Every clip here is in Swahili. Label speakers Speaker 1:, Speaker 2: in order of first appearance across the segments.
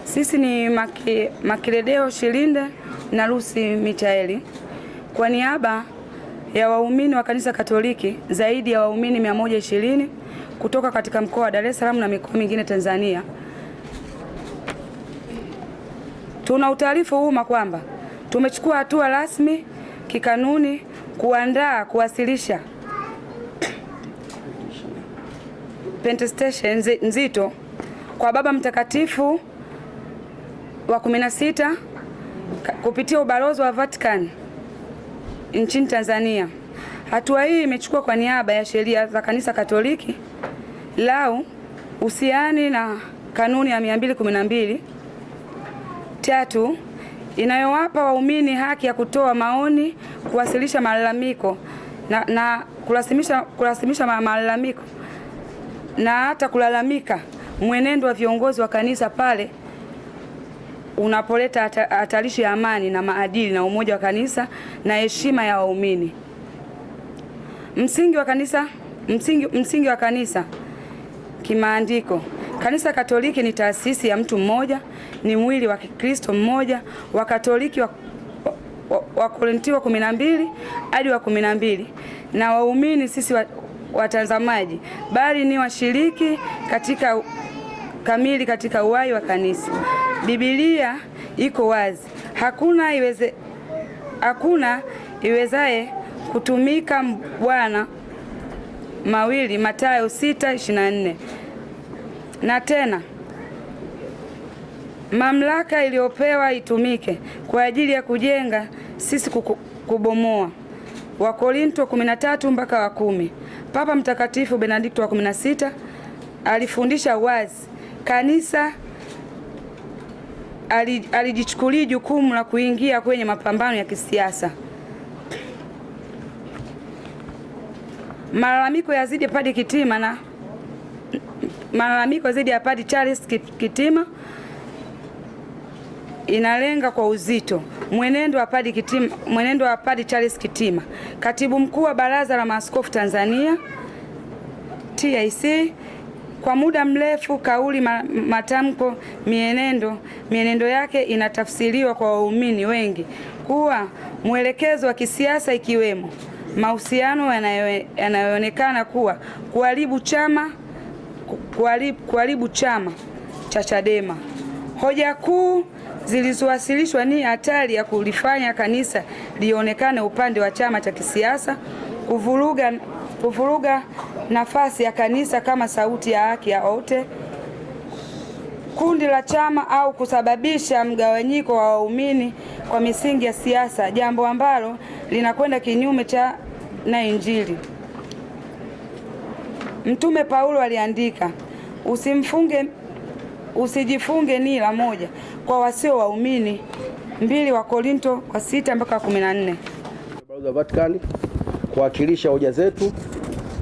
Speaker 1: Sisi ni Makiledeo Shilinde na Lucy Michaeli. Kwa niaba ya waumini wa Kanisa Katoliki zaidi ya waumini 120 kutoka katika mkoa wa Dar es Salaam na mikoa mingine Tanzania, tuna utaarifu umma kwamba tumechukua hatua rasmi kikanuni kuwasilisha pentestation nzito kwa Baba Mtakatifu wa 16 kupitia ubalozi wa Vatican nchini Tanzania. Hatua hii imechukua kwa niaba ya sheria za Kanisa Katoliki lau uhusiani na kanuni ya 212 3 inayowapa waumini haki ya kutoa maoni, kuwasilisha malalamiko na kurasimisha malalamiko na hata kulalamika mwenendo wa viongozi wa kanisa pale unapoleta hatarishi ya amani na maadili na umoja wa kanisa na heshima ya waumini. Msingi wa kanisa kimaandiko. Kanisa Katoliki ni taasisi ya mtu mmoja, ni mwili wa Kristo mmoja. Wa Katoliki wa Korinto 12 hadi wa 12, na waumini sisi watazamaji bali ni washiriki kamili katika uhai wa kanisa. Biblia iko wazi, hakuna iwezaye kutumika Bwana mawili, Mathayo 6:24. Na tena mamlaka iliyopewa itumike kwa ajili ya kujenga, sisi kubomoa. Wakorinto 13 mpaka wa 10. Papa Mtakatifu Benedikto wa 16 alifundisha wazi kanisa alijichukulia jukumu la kuingia kwenye mapambano ya kisiasa. Malalamiko yazidi Padre Kitima na malalamiko zidi ya Padre Charles Kitima inalenga kwa uzito mwenendo wa Padre Charles Kitima, katibu mkuu wa Baraza la Maaskofu Tanzania TIC. Kwa muda mrefu kauli, matamko, mienendo yake inatafsiriwa kwa waumini wengi kuwa mwelekezo wa kisiasa, ikiwemo mahusiano yanayoonekana kuwa kuharibu chama cha Chadema. Hoja kuu zilizowasilishwa ni hatari ya kulifanya kanisa lionekane upande wa chama cha kisiasa, kuvuruga nafasi ya kanisa kama sauti ya haki ya wote, kundi la chama, au kusababisha mgawanyiko wa waumini kwa misingi ya siasa, jambo ambalo linakwenda kinyume na Injili. Mtume Paulo aliandika, usijifunge nira moja kwa wasio waumini, 2 Wakorinto 6 mpaka 14.
Speaker 2: Balozi wa Vatican kuwakilisha hoja zetu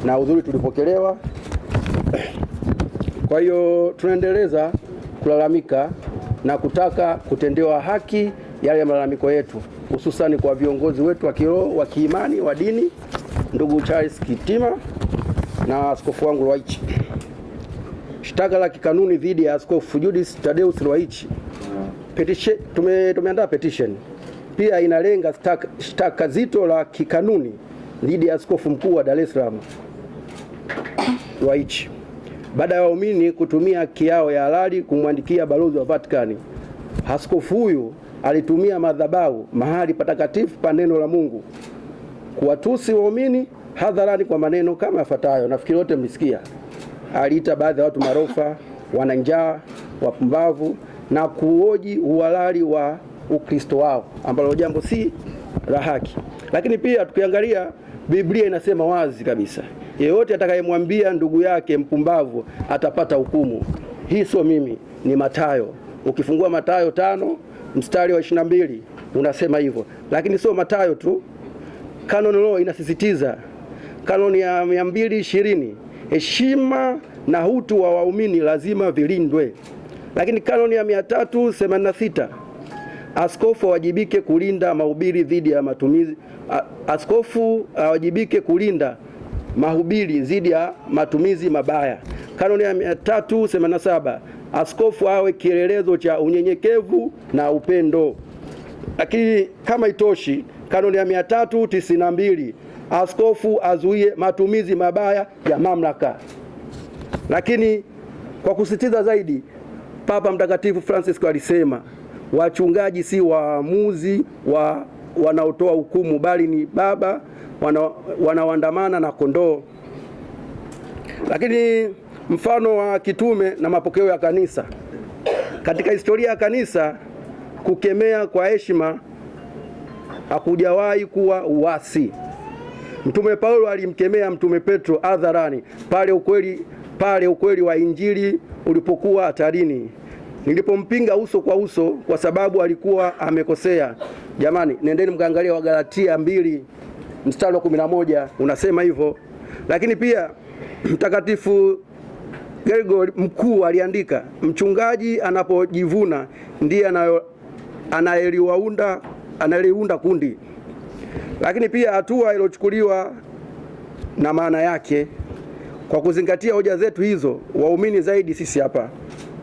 Speaker 2: na udhuri tulipokelewa. Kwa hiyo tunaendeleza kulalamika na kutaka kutendewa haki yale malalamiko yetu, hususani kwa viongozi wetu wa kiroho, wa kiimani, wa dini, ndugu Charles Kitima na askofu wangu Ruwaichi. Shtaka la kikanuni dhidi ya Askofu Judice Tadeus Ruwaichi, tumeandaa petition. Pia inalenga shtaka zito la kikanuni dhidi ya askofu mkuu wa Dar es Salaam Ruwaichi, baada ya waumini kutumia haki yao ya halali kumwandikia balozi wa Vatican. Askofu huyu alitumia madhabahu, mahali patakatifu pa neno la Mungu, kuwatusi waumini hadharani kwa maneno kama yafuatayo. Nafikiri wote mlisikia. Aliita baadhi ya watu marofa, wananjaa, wapumbavu na kuhoji uhalali wa Ukristo wao, ambalo jambo si la haki. Lakini pia tukiangalia Biblia inasema wazi kabisa, yeyote atakayemwambia ndugu yake mpumbavu atapata hukumu. Hii sio mimi, ni Mathayo. Ukifungua Mathayo 5 mstari wa 22 unasema hivyo. Lakini sio Mathayo tu, canon law inasisitiza, kanoni ya 220, heshima na utu wa waumini lazima vilindwe. Lakini kanoni ya 386, askofu awajibike kulinda mahubiri dhidi ya matumizi. Askofu awajibike kulinda mahubiri dhidi ya matumizi mabaya. Kanuni ya 387, askofu awe kielelezo cha unyenyekevu na upendo. Lakini kama itoshi, kanuni ya 392, askofu azuie matumizi mabaya ya mamlaka. Lakini kwa kusisitiza zaidi, Papa Mtakatifu Francis alisema wachungaji si waamuzi wanaotoa hukumu, bali ni baba wanaoandamana na kondoo. Lakini mfano wa kitume na mapokeo ya kanisa. Katika historia ya kanisa, kukemea kwa heshima hakujawahi kuwa uasi. Mtume Paulo alimkemea Mtume Petro hadharani pale ukweli wa Injili ulipokuwa hatarini. Nilipompinga uso kwa uso kwa sababu alikuwa amekosea. Jamani, nendeni mkaangalia Wagalatia 2 mstari wa 11 unasema hivyo. Lakini pia Mtakatifu Gregori Mkuu aliandika, mchungaji anapojivuna ndiye anayeliunda kundi. Lakini pia hatua iliyochukuliwa na maana yake. Kwa kuzingatia hoja zetu hizo, waumini zaidi sisi hapa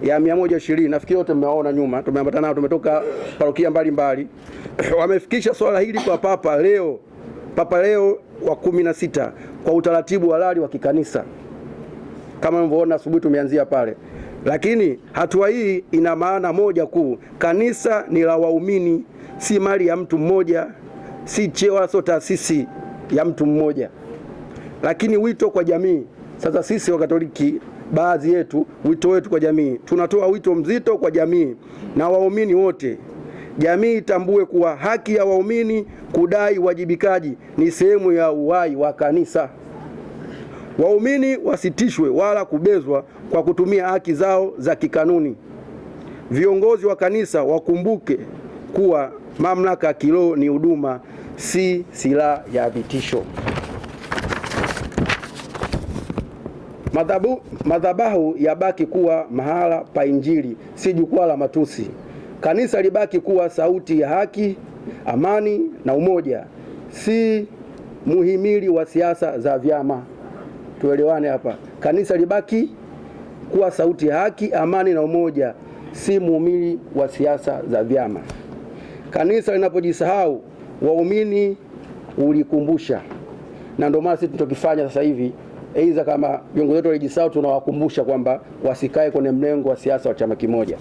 Speaker 2: ya 120, nafikiri wote mmewaona nyuma, tumeambatana nao, tumetoka parokia mbalimbali wamefikisha swala hili kwa Papa Leo wa 16 kwa utaratibu halali wa kikanisa. Kama mlivyoona asubuhi tumeanzia pale. Lakini hatua hii ina maana moja kuu: kanisa ni la waumini, si mali ya mtu mmoja, si cheo wala taasisi ya mtu mmoja. Lakini wito kwa jamii. Sasa sisi Wakatoliki, baadhi yetu, wito wetu kwa jamii, tunatoa wito mzito kwa jamii na waumini wote. Jamii itambue kuwa haki ya waumini kudai wajibikaji ni sehemu ya uhai wa kanisa. Waumini wasitishwe wala kubezwa kwa kutumia haki zao za kikanuni. Viongozi wa kanisa wakumbuke kuwa mamlaka ya kiroho ni huduma, si silaha ya vitisho. Madhabahu yabaki kuwa mahala pa Injili, si jukwaa la matusi. Kanisa libaki kuwa sauti ya haki, amani na umoja, si muhimili wa siasa za vyama. Tuelewane hapa. Kanisa libaki kuwa sauti ya haki, amani na umoja, si muhimili wa siasa za vyama. Kanisa linapojisahau, waumini ulikumbusha. Na ndio maana sisi tunachokifanya sasa hivi, aidha kama viongozi wetu walijisahau, tunawakumbusha kwamba wasikae kwenye mlengo wa siasa wa chama kimoja.